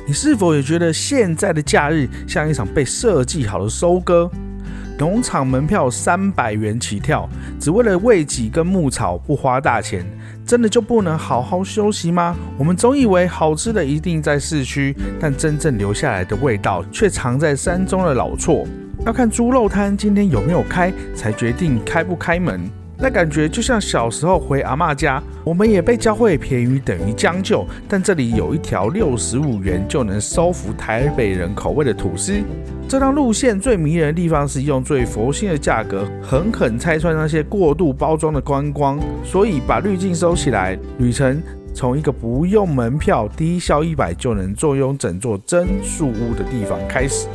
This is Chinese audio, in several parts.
你是否也覺得現在的假日像一場被設計好的收割？農場門票300元起跳，只為了餵給跟牧草不花大錢，真的就不能好好休息嗎？我們總以為好吃的一定在市區，但真正留下來的味道卻藏在山中的老厝。要看豬肉攤今天有沒有開，才決定開不開門。那感覺就像小時候回阿嬷家，我們也被教會便宜等於將就，但這裡有一條65元就能收服台北人口味的吐司。這趟路線最迷人的地方是用最佛心的價格，狠狠拆穿那些過度包裝的觀光，所以把濾鏡收起來，旅程從一個不用門票低消100就能坐擁整座真樹屋的地方開始。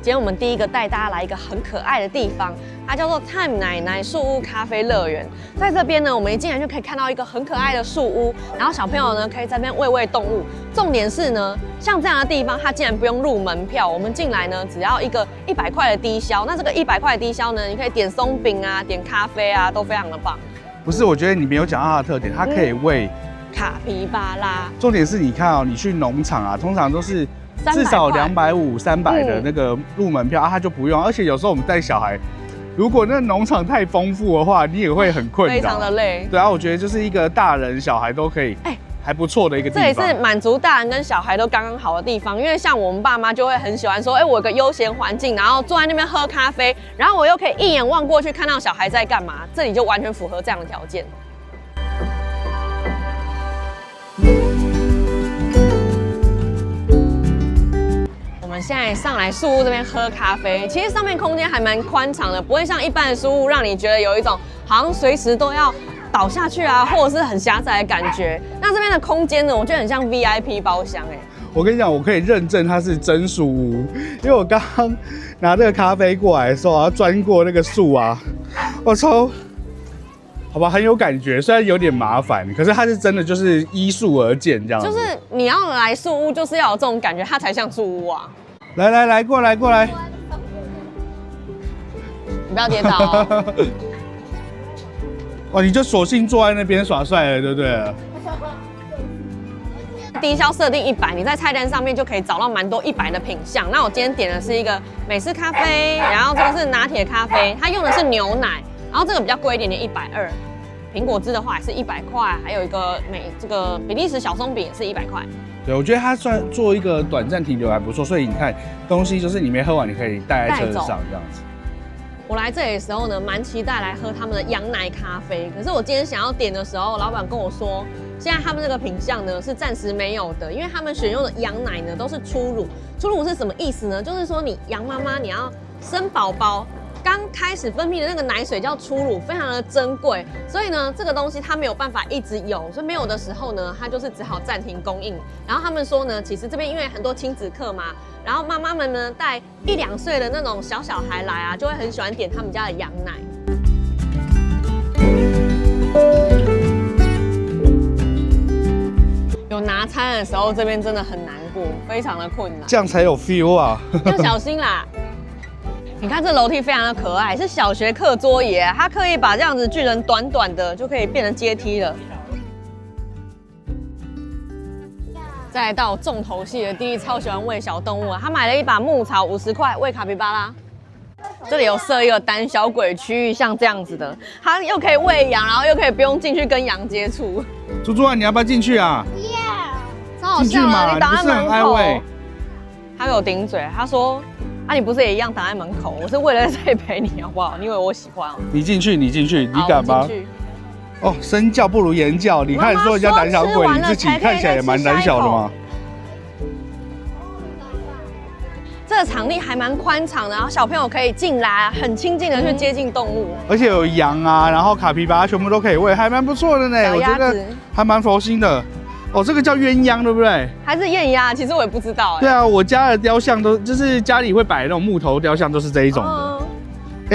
今天我們第一個帶大家來一個很可愛的地方，它叫做 Time 奶奶樹屋咖啡樂園。在這邊呢，我們一進來就可以看到一個很可愛的樹屋，然後小朋友呢可以在這邊餵動物。重點是呢，像這樣的地方，它竟然不用入門票，我們進來呢只要一個100塊的低消。那這個100塊的低消呢，你可以點鬆餅啊，點咖啡啊，都非常的棒。不是，我覺得你沒有講到它的特點，它可以餵卡皮巴拉。重點是你看哦，你去農场啊，通常都是至少250、300的那个入門票，它就不用。而且有時候我們帶小孩，如果那農場太豐富的話，你也會很困擾，非常的累。對啊，我覺得就是一個大人小孩都可以，還不錯的一個地方。這也是滿足大人跟小孩都剛剛好的地方。因為像我們爸媽就會很喜歡說，我有個悠閒環境，然後坐在那邊喝咖啡，然後我又可以一眼望過去看到小孩在幹嘛，這裡就完全符合這樣的條件。我們現在上來樹屋這邊喝咖啡，其實上面空間還蠻寬敞的，不會像一般的樹屋讓你覺得有一種好像隨時都要倒下去啊，或者是很狹窄的感覺。那這邊的空間呢，我覺得很像 VIP 包廂哎。我跟你講，我可以認證它是真樹屋，因為我剛剛拿這個咖啡過來的時候，要鑽過那個樹啊，我操！好吧，很有感覺，雖然有點麻煩，可是它是真的就是依樹而建這樣子。就是你要來樹屋，就是要有這種感覺，它才像樹屋啊。來，過來。你不要跌倒哦。哇，你就索性坐在那邊耍帥了，對不對？低消設定100，你在菜單上面就可以找到蠻多100的品項。那我今天點的是一個美式咖啡，然後這個是拿鐵咖啡，它用的是牛奶，然後這個比較貴一點點，120。蘋果汁的話也是100塊，還有一個這個比利時小鬆餅也是100塊。對，我覺得它算做一個短暫停留還不錯，所以你看東西就是你沒喝完，你可以帶在車上這樣子。我來這裡的時候呢，蠻期待來喝他們的羊奶咖啡。可是我今天想要點的時候，老闆跟我說，現在他們這個品項呢是暫時沒有的，因為他們選用的羊奶呢都是初乳。初乳是什麼意思呢？就是說你羊媽媽你要生寶寶，剛開始分泌的那個奶水叫初乳，非常的珍貴，所以呢，這個東西它沒有辦法一直有，所以沒有的時候呢，它就是只好暫停供應。然後他們說呢，其實這邊因為很多親子課嘛，然後媽媽們呢帶1、2歲的那種小孩來啊，就會很喜歡點他們家的羊奶。有拿餐的時候，這邊真的很難過，非常的困難。這樣才有 feel 啊！要小心啦。你看這樓梯非常的可愛，是小學課桌椅，他刻意把這樣子巨人短短的就可以變成階梯了。再來到重頭戲的弟弟超喜歡餵小動物，他買了一把牧草50塊餵卡皮巴拉。這裡有設一個膽小鬼區域，像這樣子的，他又可以餵羊，然後又可以不用進去跟羊接觸。豬豬啊，你要不要進去啊？超好笑啊！你擋在門口。他給我頂嘴，他說。你不是也一樣擋在門口？我是為了在這裡陪你，好不好？你以為我喜歡哦？你進去，你敢嗎？哦，身教不如言教。你看說人家膽小鬼，你自己看起來也蠻膽小的嘛。這個場地還蠻寬敞的，然後小朋友可以進來，很親近的去接近動物。而且有羊啊，然後卡皮巴拉全部都可以餵，還蠻不錯的呢。我覺得還蠻佛心的。哦，這個叫鴛鴦，對不對？還是燕鴨？其實我也不知道。對啊，我家的雕像都就是家裡會擺那種木頭雕像，都是這一種的。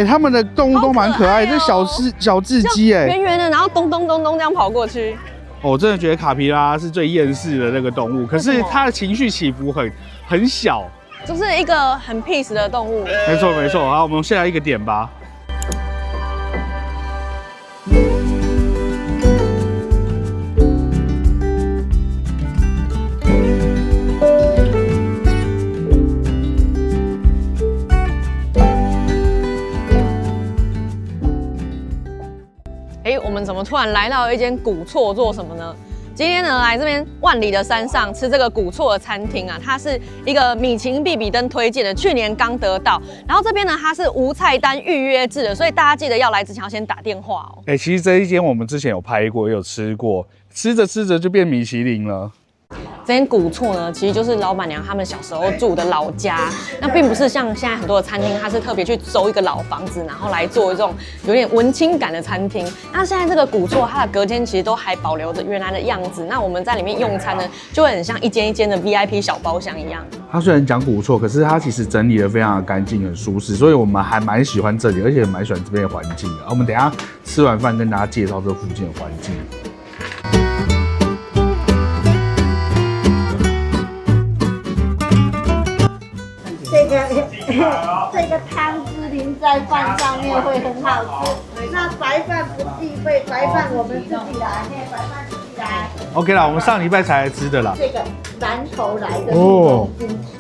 他們的動物都蠻可愛，這小雉雞，圓圓的，然後咚咚咚咚這樣跑過去。我真的覺得卡皮拉是最厭世的那個動物，可是它的情緒起伏很小，就是一個很 peace 的動物。沒錯。好，我們下來一個點吧。我們怎麼突然來到一間古厝做什麼呢？今天呢，來這邊萬里的山上吃這個古厝的餐廳啊，它是一個米其林必比登推薦的，去年剛得到。然後這邊呢，它是無菜單預約制的，所以大家記得要來之前要先打電話哦。其實這一間我們之前有拍過，也有吃過，吃着吃着就變米其林了。這間古厝呢，其實就是老闆娘他們小時候住的老家，那並不是像現在很多的餐廳，它是特別去租一個老房子，然後來做一種有點文青感的餐廳。那現在這個古厝，它的隔間其實都還保留着原來的樣子。那我們在裡面用餐呢，就會很像一間一間的 VIP 小包廂一樣。它雖然講古厝，可是它其實整理得非常的乾淨，很舒適，所以我們還蠻喜歡這裡，而且蠻喜歡這邊的環境的。我們等一下吃完飯跟大家介紹這附近的環境。這個湯汁淋在飯上面會很好吃。那白飯不計費，白飯我們自己來，白飯自己來。OK 啦，我們上禮拜才來吃的啦。這個南投來的哦，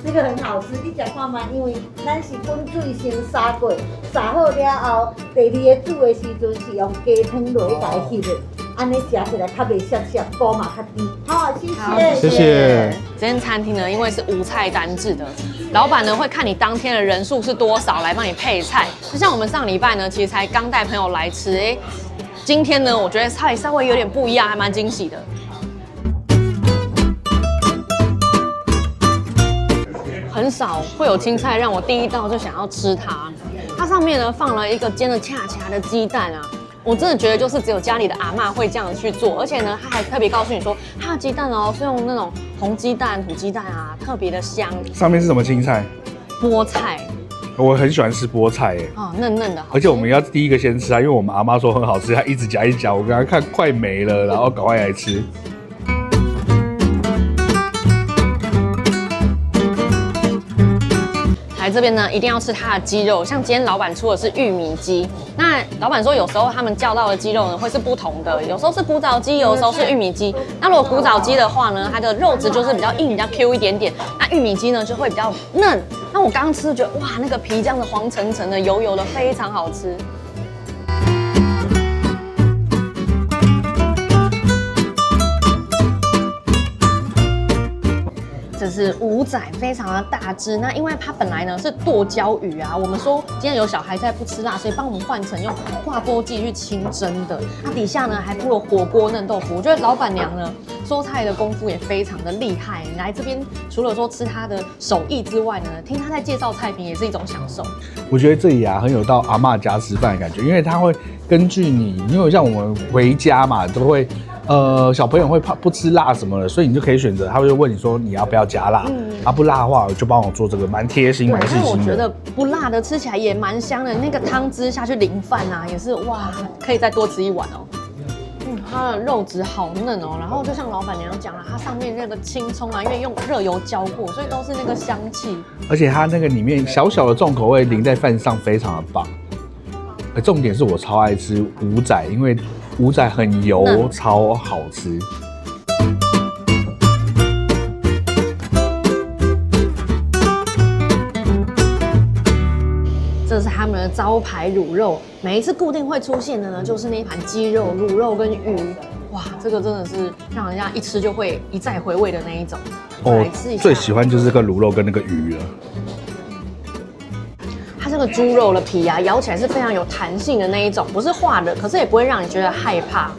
這個很好吃，你吃看嘛，因為咱是滾水先殺過，殺好了後，第二個煮的時陣是用雞湯落去來煨的。安尼吃起來較袂澀澀，鍋嘛較低。好，謝謝。謝謝。這間餐廳呢，因為是無菜單制的，老闆呢會看你當天的人數是多少來幫你配菜。就像我們上禮拜呢，其實才剛帶朋友來吃，今天呢，我覺得菜稍微有點不一樣，還蠻驚喜的。很少會有青菜讓我第一道就想要吃它。它上面呢放了一個煎得恰恰的雞蛋啊。我真的覺得就是只有家裡的阿嬷會這樣去做，而且呢，他還特別告訴你說，它的雞蛋哦是用那種紅雞蛋、土雞蛋啊，特別的香。上面是什麼青菜？菠菜。我很喜歡吃菠菜耶，嫩嫩的。而且我們要第一個先吃啊，因為我們阿嬷說很好吃，她一直夾一直夾，我剛剛看快沒了，然後趕快來吃。來這邊呢，一定要吃它的雞肉。像今天老闆出的是玉米雞，那老闆說有時候他們叫到的雞肉呢會是不同的，有時候是古早雞，有時候是玉米雞。那如果古早雞的話呢，它的肉質就是比較硬、比較 Q 一點點。那玉米雞呢就會比較嫩。那我剛吃覺得哇，那個皮這樣的黃澄澄的、油油的，非常好吃。这是五仔，非常的大只。那因為它本來呢是剁椒魚啊，我們說今天有小孩在不吃辣，所以幫我們換成用化鍋劑去清蒸的。那底下呢還鋪了火鍋嫩豆腐。我覺得老闆娘呢收菜的功夫也非常的厲害。你來這邊除了說吃她的手藝之外呢，聽她在介紹菜品也是一種享受。我覺得這裡啊很有到阿嬷家吃飯的感覺，因為它會根據你，因為像我們回家嘛都會。小朋友會怕不吃辣什麼的，所以你就可以選擇，他會問你說你要不要加辣，不辣的話我就幫我做這個，蠻貼心蠻細心的。我覺得不辣的吃起來也蠻香的，那個湯汁下去淋飯啊，也是哇，可以再多吃一碗哦。它的肉質好嫩哦，然後就像老闆娘講了，它上面那個青蔥啊，因為用熱油澆過，所以都是那個香氣。而且它那個裡面小小的重口味淋在飯上，非常的棒。重點是我超愛吃五仔，因為五仔很油，超好吃。這是他們的招牌滷肉，每一次固定會出現的呢，就是那一盤雞肉、滷肉跟魚。哇，這個真的是讓人家一吃就會一再回味的那一種。哦，最喜歡就是這個滷肉跟那個魚了。它這個豬肉的皮啊，咬起來是非常有彈性的那一種，不是化的，可是也不會讓你覺得害怕。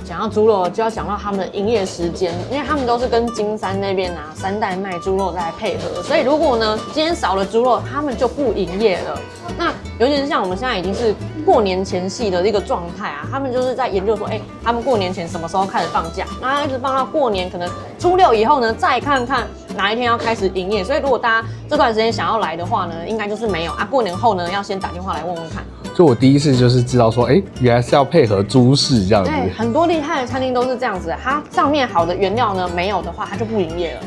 講到豬肉，就要講到他們的營業時間，因為他們都是跟金山那邊啊3代賣豬肉在配合，所以如果呢今天少了豬肉，他們就不營業了。那尤其是像我們現在已經是過年前夕的這個狀態啊，他們就是在研究說，他們過年前什麼時候開始放假，然後一直放到過年可能初6以後呢，再看看哪一天要開始營業。所以如果大家這段時間想要來的話呢，應該就是沒有啊。過年後呢，要先打電話來問問看。所以我第一次就是知道說，原來是要配合豬市這樣子。對，很多厲害的餐廳都是這樣子，它上面好的原料呢沒有的話，它就不營業了。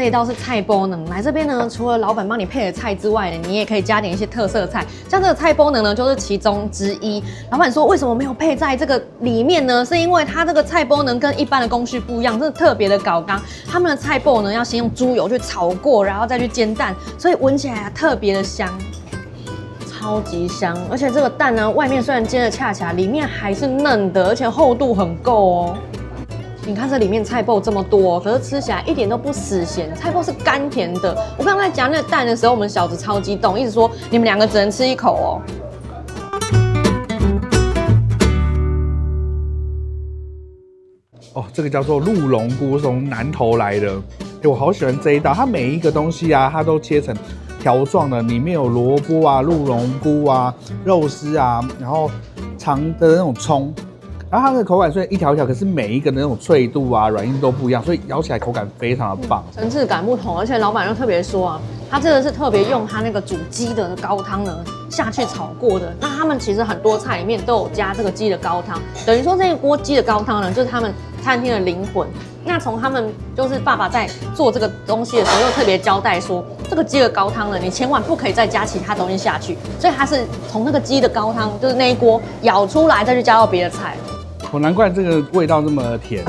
這一道是菜包能，來這邊呢，除了老闆幫你配的菜之外呢，你也可以加點一些特色菜，像這個菜包能呢，就是其中之一。老闆說為什麼沒有配在這個裡面呢？是因為它這個菜包能跟一般的工序不一樣，真的特別的搞剛。他們的菜包呢，要先用豬油去炒過，然後再去煎蛋，所以聞起來特別的香，超級香。而且這個蛋呢，外面雖然煎的恰恰，裡面還是嫩的，而且厚度很夠哦。你看這裡面菜脯這麼多，可是吃起來一點都不死鹹，菜脯是甘甜的。我剛剛在夾那個蛋的時候，我們小子超激動，一直說你們兩個只能吃一口哦。哦，這個叫做鹿茸菇，是從南投來的。我好喜歡這一道，它每一個東西啊，它都切成條狀的，裡面有蘿蔔啊、鹿茸菇啊、肉絲啊，然後長的那種蔥。然後它的口感雖然一條一條，可是每一個的那種脆度啊、軟硬度都不一樣，所以咬起來口感非常的棒，層次感不同。而且老闆又特別說啊，他這個是特別用他那個煮雞的高湯呢下去炒過的。那他們其實很多菜裡面都有加這個雞的高湯，等於說這一鍋雞的高湯呢，就是他們餐廳的靈魂。那從他們就是爸爸在做這個東西的時候，又特別交代說，這個雞的高湯呢，你千萬不可以再加其他東西下去，所以他是從那個雞的高湯，就是那一鍋舀出來，再去加到別的菜。難怪這個味道這麼甜。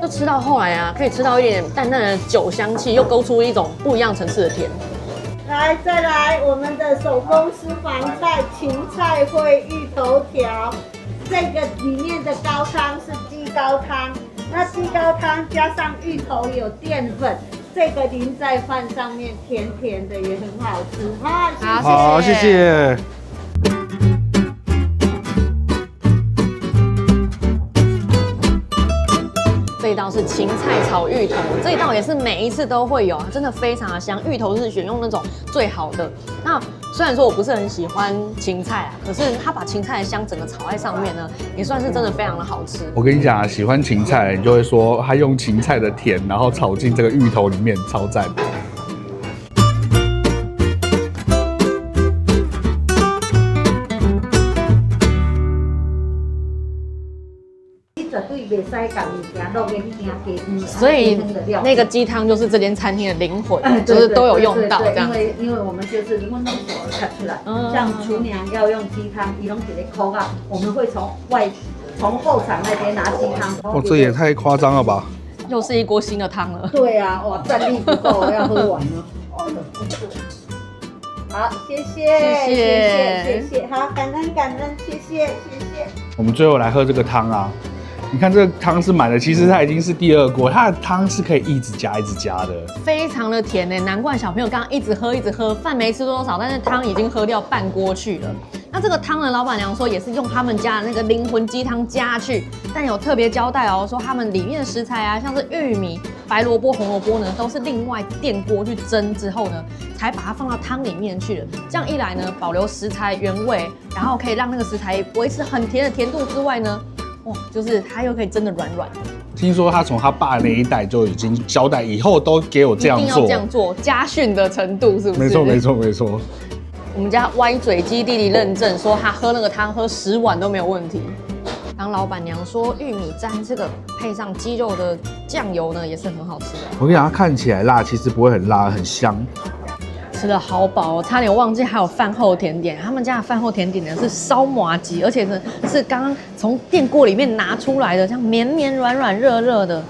就吃到後來啊，可以吃到一點淡淡的酒香氣，又勾出一種不一樣層次的甜。來，再來我們的手工私房菜芹菜燴芋頭條，這個裡面的高湯是雞高湯，那雞高湯加上芋頭有澱粉，這個淋在飯上面，甜甜的也很好吃。好，謝謝。這一道是芹菜炒芋頭，這一道也是每一次都會有，真的非常的香。芋頭是選用那種最好的。那雖然說我不是很喜歡芹菜啊，可是他把芹菜的香整個炒在上面呢，也算是真的非常的好吃。我跟你講啊，喜歡芹菜，你就會說他用芹菜的甜，然後炒進這個芋頭裡面，超讚。所以那個雞湯就是這間餐廳的靈魂，就是都有用到這樣。因為我們就是靈魂弄手看出來，像廚娘要用雞湯，一種給它扣啊，我們會從後場那邊拿雞湯。哦，這也太誇張了吧！又是一鍋新的湯了。對啊，哇，戰力不夠，要喝完了。好，謝謝，好，感恩，謝謝。我們最後來喝這個湯啊。你看這個湯是滿的，其實它已經是第二鍋，它的湯是可以一直加的，非常的甜誒，難怪小朋友剛剛一直喝，飯沒吃多少，但是湯已經喝掉半鍋去了。那這個湯呢，老闆娘說也是用他們家的那個靈魂雞湯加下去，但有特別交代哦，說他們裡面的食材啊，像是玉米、白蘿蔔、紅蘿蔔呢，都是另外電鍋去蒸之後呢，才把它放到湯裡面去了。這樣一來呢，保留食材原味，然後可以讓那個食材維持很甜的甜度之外呢，哇，就是它又可以蒸得軟軟。聽說他從他爸那一代就已經交代，以後都給我這樣做，一定要這樣做，家訓的程度是不是？沒錯。我們家歪嘴雞弟弟認證說，他喝那個湯喝10碗都沒有問題。當老闆娘說玉米沾這個配上雞肉的醬油呢，也是很好吃的。我跟你講，它看起來辣，其實不會很辣，很香。吃得好飽，差點忘記還有飯後甜點。他們家的飯後甜點呢是燒麻糬，而且呢是剛剛從電鍋裡面拿出來的，這樣綿綿軟軟熱熱的。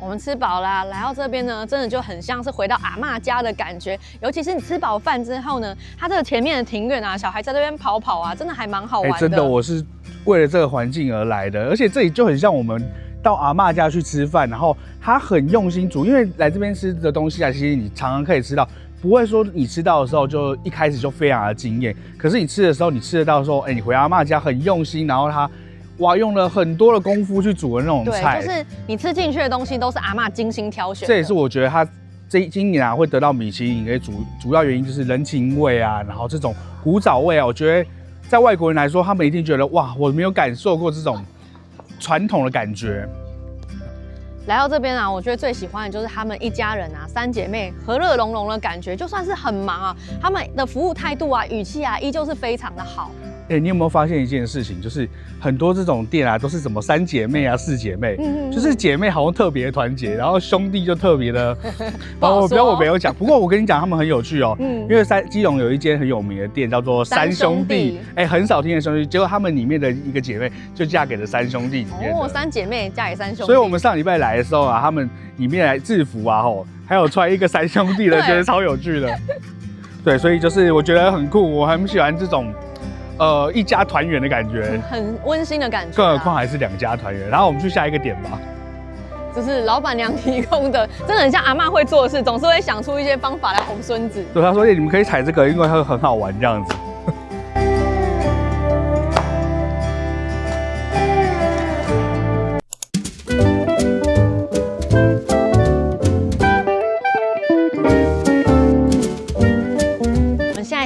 我們吃飽啦，來到這邊呢，真的就很像是回到阿嬤家的感覺。尤其是你吃飽飯之後呢，它這個前面的庭院啊，小孩在這邊跑跑啊，真的還蠻好玩的。真的，我是為了這個環境而來的，而且這裡就很像我們到阿嬤家去吃飯，然後他很用心煮，因為來這邊吃的東西啊，其實你常常可以吃到，不會說你吃到的時候就一開始就非常的驚豔，可是你吃的時候，你吃得到說，你回阿嬤家很用心，然後他。哇，用了很多的功夫去煮的那種菜，對，就是你吃進去的東西都是阿嬤精心挑選的。這也是我覺得他今年啊會得到米其林的主要原因，就是人情味啊，然後這種古早味啊，我覺得在外國人來說，他們一定覺得哇，我沒有感受過這種傳統的感覺。來到這邊啊，我覺得最喜歡的就是他們一家人啊，3姐妹和樂融融的感覺。就算是很忙啊，他們的服務態度啊、語氣啊，依舊是非常的好。你有沒有發現一件事情，就是很多這種店啊，都是什麼3姐妹啊、4姐妹，就是姐妹好像特別團結，然後兄弟就特別的。我沒有講，不過我跟你講，他們很有趣哦。因為基隆有一間很有名的店叫做3兄弟，很少听的兄弟，結果他們裡面的一個姐妹就嫁給了3兄弟裡面。3姐妹嫁給3兄弟。所以我們上禮拜來的時候啊，他們裡面來制服啊，還有穿一個3兄弟的，覺得超有趣的。对，所以就是我覺得很酷，我很喜歡這種。一家團圓的感覺，很溫馨的感覺。更何況還是2家團圓。然後我們去下一個點吧，就是老闆娘提供的，真的很像阿嬤會做的事，總是會想出一些方法來哄孫子。對，他說：“你們可以踩這個，因為它很好玩這樣子。”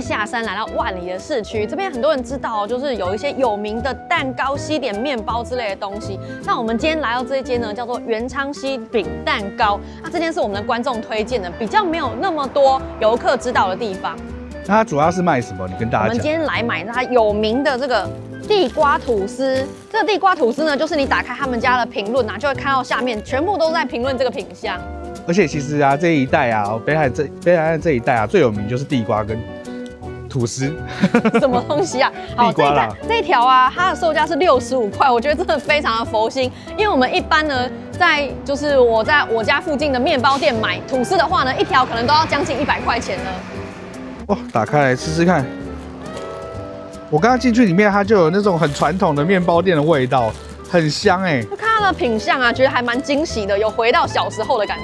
下山来到万里的市區，這邊很多人知道，就是有一些有名的蛋糕、西點、麵包之類的東西。那我們今天來到這一間呢，叫做元昌西餅蛋糕。那這間是我們的觀眾推薦的，比較沒有那麼多遊客知道的地方。那它主要是賣什麼？你跟大家講。我們今天來買它有名的這個地瓜吐司。這個地瓜吐司呢，就是你打開他們家的評論啊，就會看到下面全部都在評論這個品項。而且其實啊，這一帶啊，北海岸這一帶啊，最有名就是地瓜跟吐司。什麼東西啊？好，這一條啊，它的售價是65塊，我覺得真的非常的佛心。因為我們一般呢，就是我在我家附近的麵包店買吐司的話呢，一條可能都要將近100塊錢了。哦，打開來吃吃看。我剛剛進去裡面，它就有那種很傳統的麵包店的味道，很香哎。就看它的品相啊，覺得還蠻驚喜的，有回到小時候的感覺。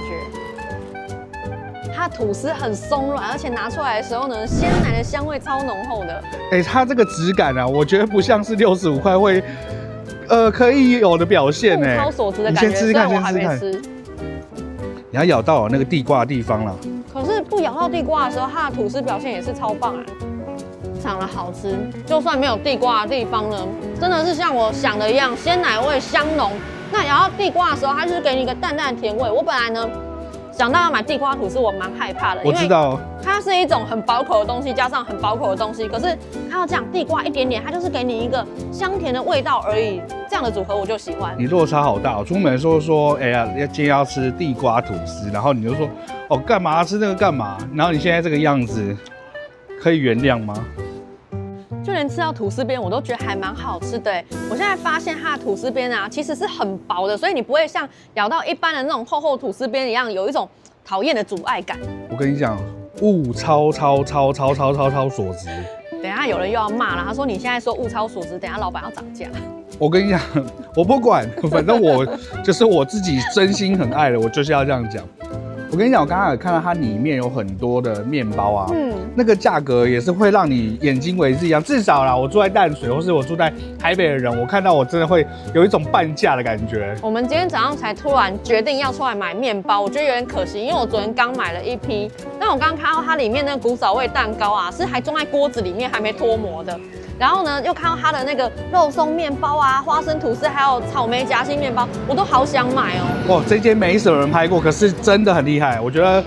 它吐司很鬆軟，而且拿出來的時候呢，鮮奶的香味超濃厚的。它這個質感啊，我覺得不像是65塊會，可以有的表現哎。物超所值的感覺。你先吃吃看，先吃吃看。你要咬到那個地瓜的地方了。可是不咬到地瓜的時候，它的吐司表現也是超棒啊，非常的好吃。就算沒有地瓜的地方呢，真的是像我想的一樣，鮮奶味香濃。那咬到地瓜的時候，它就是給你一個淡淡的甜味。我本來呢，想到要買地瓜吐司，我蠻害怕的，我知道它是一種很薄口的東西，加上很薄口的東西。可是看到這樣地瓜一點點，它就是給你一個香甜的味道而已。這樣的組合我就喜歡。你落差好大哦！出門說，哎呀，今天要吃地瓜吐司，然後你就說，哦，幹嘛吃那個幹嘛？然後你現在這個樣子，可以原諒嗎？就連吃到吐司邊，我都覺得還蠻好吃的哎！我現在發現它的吐司邊啊，其實是很薄的，所以你不會像咬到一般的那種厚厚吐司邊一樣，有一種討厭的阻礙感。我跟你講，物超所值。等一下有人又要罵了，他說你現在說物超所值，等一下老闆要漲價。我跟你講，我不管，反正我就是我自己真心很愛的，我就是要這樣講。我跟你講，我剛剛有看到它裡面有很多的麵包啊，那個價格也是會讓你眼睛為之一亮。至少啦，我住在淡水，或是我住在台北的人，我看到我真的會有一種半價的感覺。我們今天早上才突然決定要出來買麵包，我覺得有點可惜，因為我昨天剛買了一批。但我剛剛看到它裡面那個古早味蛋糕啊，是還裝在鍋子裡面還沒脫模的。然後呢，又看到它的那個肉鬆麵包啊、花生吐司，還有草莓夾心麵包，我都好想買哦。哇，這間沒什麼人拍過，可是真的很厲害。我覺得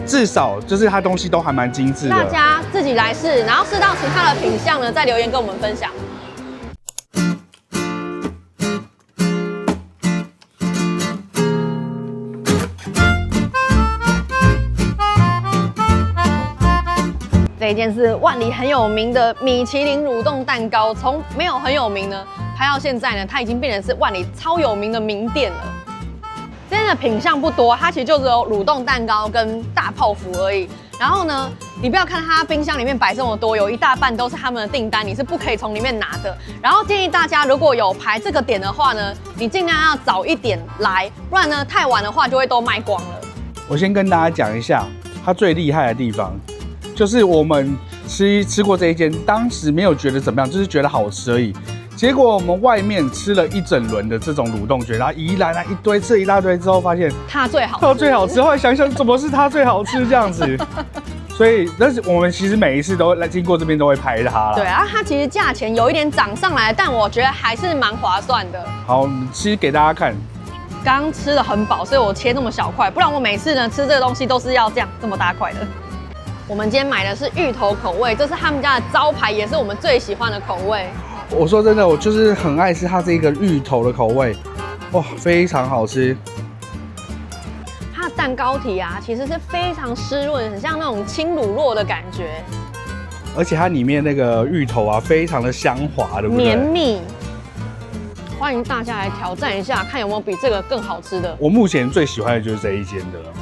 至少就是它東西都還蠻精緻的。大家自己來試，然後試到其他的品項呢，再留言跟我們分享。這一件是萬里很有名的米其林蠕動蛋糕，從沒有很有名呢，拍到現在呢，它已經變成是萬里超有名的名店了。這邊的品項不多，它其實就只有蠕動蛋糕跟大泡芙而已。然後呢，你不要看它冰箱裡面擺這麼多，有一大半都是他們的訂單，你是不可以從裡面拿的。然後建議大家如果有排這個點的話呢，你盡量要早一點來，不然呢太晚的話就會都賣光了。我先跟大家講一下它最厲害的地方。就是我們吃過這一間，當時沒有覺得怎麼樣，就是覺得好吃而已。結果我們外面吃了一整輪的這種蠕動卷，然後一來一堆吃了一大堆之後，發現它最好吃，它最好吃。後來想想，怎麼是它最好吃這樣子？所以，但是我們其實每一次都來經過這邊都會拍它啦。對啊，它其實價錢有一點漲上來，但我覺得還是蠻划算的。好，其實給大家看。剛剛吃的很飽，所以我切那麼小塊，不然我每次呢吃這個東西都是要這麼大塊的。我們今天買的是芋頭口味，這是他們家的招牌，也是我們最喜歡的口味。我說真的，我就是很愛吃它這個芋頭的口味，哇，非常好吃。它的蛋糕體啊，其實是非常濕潤，很像那種輕乳酪的感覺。而且它裡面那個芋頭啊，非常的香滑，對不對？綿密。歡迎大家來挑戰一下，看有沒有比這個更好吃的。我目前最喜歡的就是這一間的了。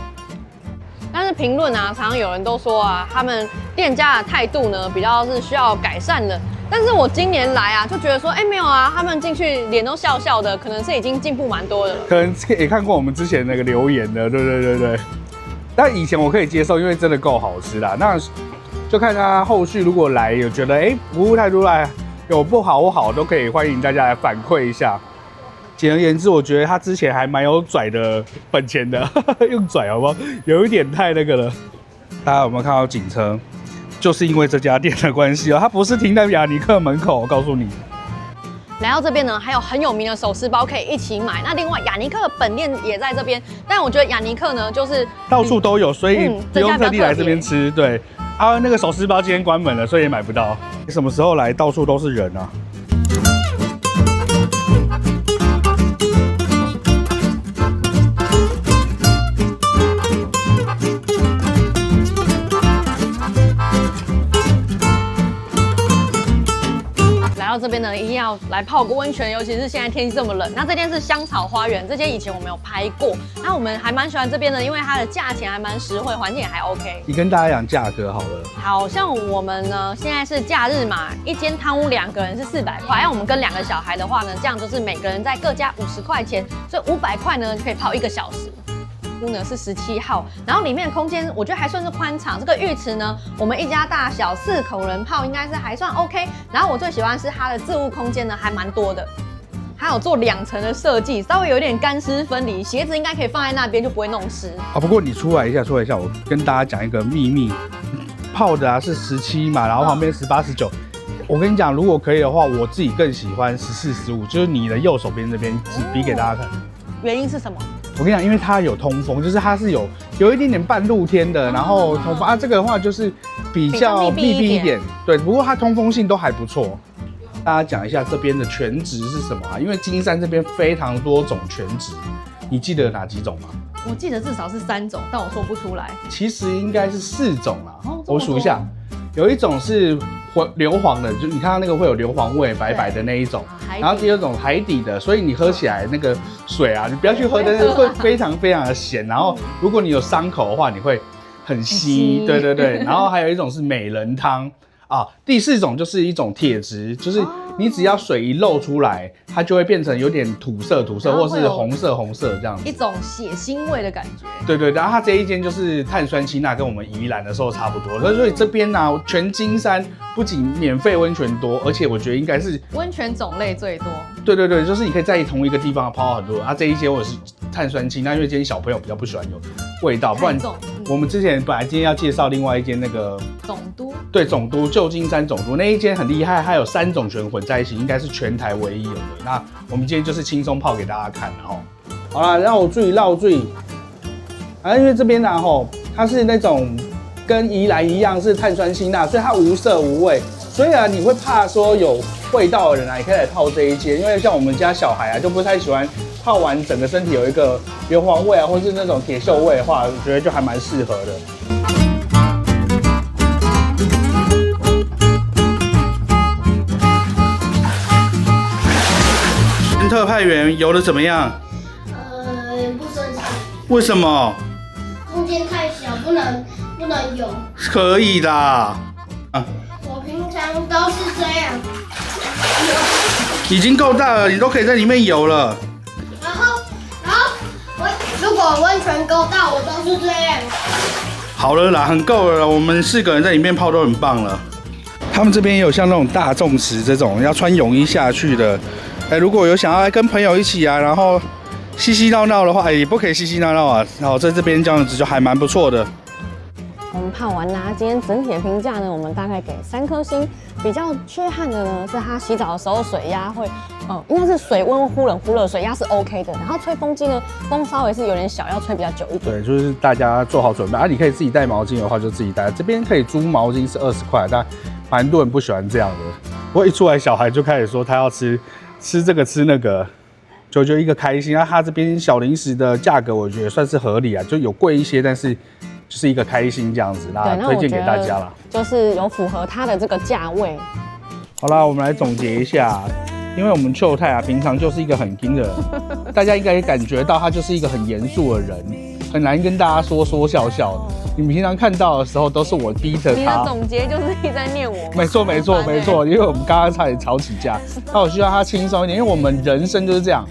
但是評論啊，常常有人都說啊，他們店家的態度呢，比較是需要改善的。但是我今年來啊，就覺得說，沒有啊，他們進去臉都笑笑的，可能是已經進步蠻多的了。可能也看過我們之前那個留言的，對。但以前我可以接受，因為真的夠好吃啦。那就看他後續如果來有覺得，服務態度來有不好，都可以歡迎大家來反饋一下。簡而言之，我覺得他之前還蠻有拽的本錢的，用拽好不好？有一點太那個了。大家有沒有看到警車？就是因為這家店的關係哦，它不是停在雅尼克門口，我告訴你。來到這邊呢，還有很有名的手撕包可以一起買。那另外雅尼克本店也在這邊，但我覺得雅尼克呢，就是到處都有，所以不用特地來這邊吃。對，那個手撕包今天關門了，所以也買不到。你什麼時候來？到處都是人啊。到這邊呢，一定要來泡個溫泉，尤其是現在天氣這麼冷。那這間是香草花園，這間以前我們有拍過。那我們還蠻喜歡這邊的，因為它的價錢還蠻實惠，環境也還 OK。你跟大家講價格好了。好像我們呢，現在是假日嘛，一間湯屋2個人是400塊，那我們跟2個小孩的話呢，這樣就是每個人再各加50塊錢，所以500塊呢就可以泡1個小時。屋呢是17號，然後裡面的空間我覺得還算是寬敞。這個浴池呢，我們一家大小4口人泡應該是還算 OK。然後我最喜歡是它的置物空間呢還蠻多的，還有做2層的設計，稍微有點乾濕分離，鞋子應該可以放在那邊就不會弄濕。不過你出來一下，我跟大家講一個秘密，泡的是17嘛，然後旁邊18、19。我跟你講，如果可以的話，我自己更喜歡14、15，就是你的右手邊這邊比給大家看。原因是什麼？我跟你講，因為它有通風，就是它是有一点點半露天的，然後通風這個的話就是比較密閉一點。對，不過它通風性都還不錯。大家講一下這邊的全職是什麼啊？因為金山這邊非常多種全職，你記得哪幾種嗎？我記得至少是3種，但我說不出來。其實應該是4種啦。我數一下，有一種是硫磺的，就你看到那個會有硫磺味，白白的那一種。然後第2種海底的，所以你喝起來那個水啊，你不要去喝的那個會非常非常的鹹。然後如果你有傷口的話，你會很稀。對。然後還有一種是美人湯啊。第4種就是一種鐵質，就是你只要水一漏出來，它就會变成有點土色，或是紅色這樣子，一種血腥味的感覺。對，然後它這一間就是碳酸氫鈉，跟我們宜蘭的時候差不多。所以這邊呢，全金山不僅免費溫泉多，而且我覺得應該是溫泉種類最多。对，就是你可以在同一個地方泡很多。這一間我是碳酸氫，那因為今天小朋友比較不喜歡有味道，不然我們之前本來今天要介紹另外一間那個總督，对，總督舊金山總督那一間很厲害，它有3種泉混在一起，應該是全台唯一有的。那我們今天就是輕鬆泡給大家看，然後好啦，讓我繞嘴因為這邊呢它是那種跟宜蘭一樣是碳酸氫鈉，所以它無色無味。所以啊，你会怕說有味道的人啊，也可以來泡這一間，因為像我們家小孩啊，就不太喜歡泡完整個身體有一個硫磺味啊，或是那種鐵鏽味的話，我覺得就還蠻適合的。特派員游得怎麼樣？不生氣。為什麼？空間太小，不能游。可以的。我平常都是這樣。已經夠大了，你都可以在裡面游了。然後如果溫泉夠大，我都是這樣。好了啦，很夠了啦，我們4個人在裡面泡都很棒了。他們這邊也有像那種大眾池這種要穿泳衣下去的。如果有想要來跟朋友一起啊，然後嬉嬉鬧鬧的話，也不可以嬉嬉鬧鬧啊。然後在這邊這樣子就還蠻不錯的。我們泡完啦，今天整體的評價呢，我們大概給3顆星。比較缺憾的呢，是他洗澡的時候水壓会，應該是水溫忽冷忽热，水壓是 OK 的。然後吹风機呢，風稍微是有點小，要吹比較久一點。对，就是大家做好準備啊，你可以自己帶毛巾的話就自己带。這邊可以租毛巾是20塊，但蠻多人不喜歡這樣的。不過一出來，小孩就開始說他要吃這個吃那個。就一個開心，那它這邊小零食的價格，我覺得算是合理啊，就有貴一些，但是就是一個開心這樣子，那推薦給大家啦，就是有符合它的這個價位。好啦，我們來總結一下，因為我們秋太啊，平常就是一個很硬的人，大家應該也感覺到他就是一個很嚴肅的人，很難跟大家說笑笑的。你们平常看到的時候，都是我逼着他。你的總結就是一直在念我。沒錯，沒錯，沒錯，因為我們剛剛差點吵起架。那我希望他輕鬆一點，因為我們人生就是這樣。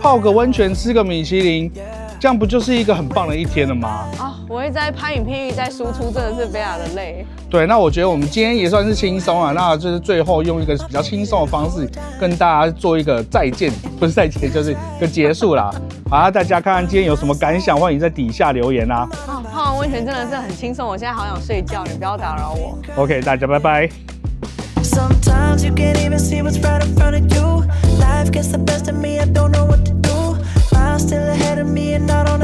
泡個溫泉，吃個米其林，這樣不就是一個很棒的一天了嗎？啊，我一直在拍影片，一直在輸出，真的是非常的累。對，那我覺得我们今天也算是輕鬆啊，那就是最後用一個比較輕鬆的方式跟大家做一個再見，不是再見，就是個結束啦。好，大家看看今天有什麼感想，歡迎在底下留言啊。泡完溫泉真的是很輕鬆，我現在好想睡覺，你不要打擾我。OK， 大家拜拜。Sometimes you can't even see what's right in front of you. Life gets the best of me, I don't know what to do. Miles still ahead of me and I don't